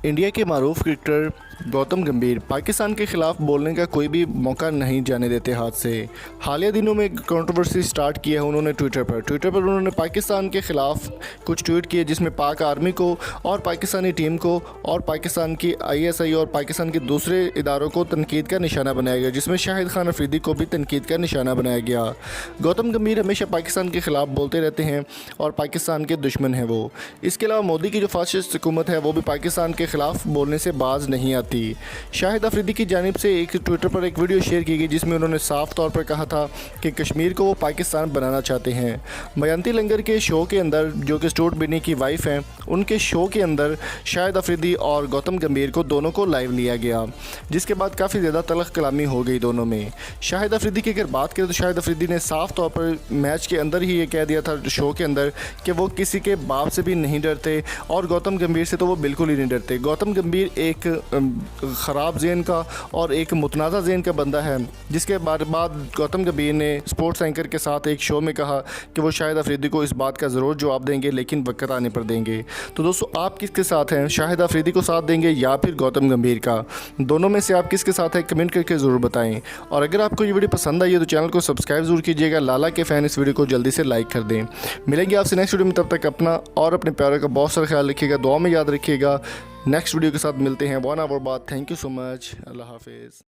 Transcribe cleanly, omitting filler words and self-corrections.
India के मारूफ cricketer Gautam गंभीर पाकिस्तान के खिलाफ बोलने का कोई भी मौका नहीं जाने देते हाथ से। हालिया दिनों में कंट्रोवर्सी स्टार्ट किया है उन्होंने ट्विटर पर उन्होंने पाकिस्तान के खिलाफ कुछ ट्वीट किए जिसमें पाक आर्मी को और पाकिस्तानी टीम को और पाकिस्तान की ISI और पाकिस्तान के दूसरे इदारों को तनकीद का निशाना बनाया गया, जिसमें शाहिद खान अफरीदी को भी तनकीद का निशाना बनाया गया। गौतम गंभीर हमेशा पाकिस्तान के खिलाफ बोलते रहते हैं और पाकिस्तान के दुश्मन हैं वो। इसके अलावा मोदी की जो फाशिस्ट हुकूमत है वो भी पाकिस्तान के खिलाफ बोलने से बाज नहीं आती। शाहिद अफरीदी की जानिब से एक ट्विटर पर एक वीडियो शेयर की गई जिसमें उन्होंने साफ तौर पर कहा था कि कश्मीर को वो पाकिस्तान बनाना चाहते हैं। मयंती लंगर के शो के अंदर, जो कि स्टुअर्ट बिन्नी की वाइफ हैं, उनके शो के अंदर शाहिद अफरीदी और गौतम गंभीर को दोनों को लाइव लिया गया, जिसके बाद काफ़ी ज़्यादा तलख कलामी हो गई दोनों में। शाहिद अफरीदी की अगर बात करें तो शाहिद अफरीदी ने साफ तौर पर मैच के अंदर ही ये कह दिया था, शो के अंदर, कि वो किसी के बाप से भी नहीं डरते और गौतम गंभीर से तो वो बिल्कुल ही नहीं डरते। गौतम गंभीर एक ख़राब ज़हन का और एक मुतनाज़ा ज़हन का बंदा है, जिसके बाद गौतम गंभीर ने स्पोर्ट्स एंकर के साथ एक शो में कहा कि वो शाहिद अफरीदी को इस बात का ज़रूर जवाब देंगे, लेकिन वक्त आने पर देंगे। तो दोस्तों, आप किसके साथ हैं? शाहिद अफरीदी को साथ देंगे या फिर गौतम गंभीर का? दोनों में से आप किसके साथ हैं? कमेंट करके ज़रूर बताएं। और अगर आपको ये वीडियो पसंद आई है तो चैनल को सब्सक्राइब ज़रूर कीजिएगा। लाला के फ़ैन इस वीडियो को जल्दी से लाइक कर दें। मिलेंगे आपसे नेक्स्ट वीडियो में, तब तक अपना और अपने प्यारे का बहुत सारा ख्याल रखिएगा, दुआ में याद रखिएगा। नेक्स्ट वीडियो के साथ मिलते हैं 1 आवर बाद। Thank you so much. अल्लाह हाफिज़।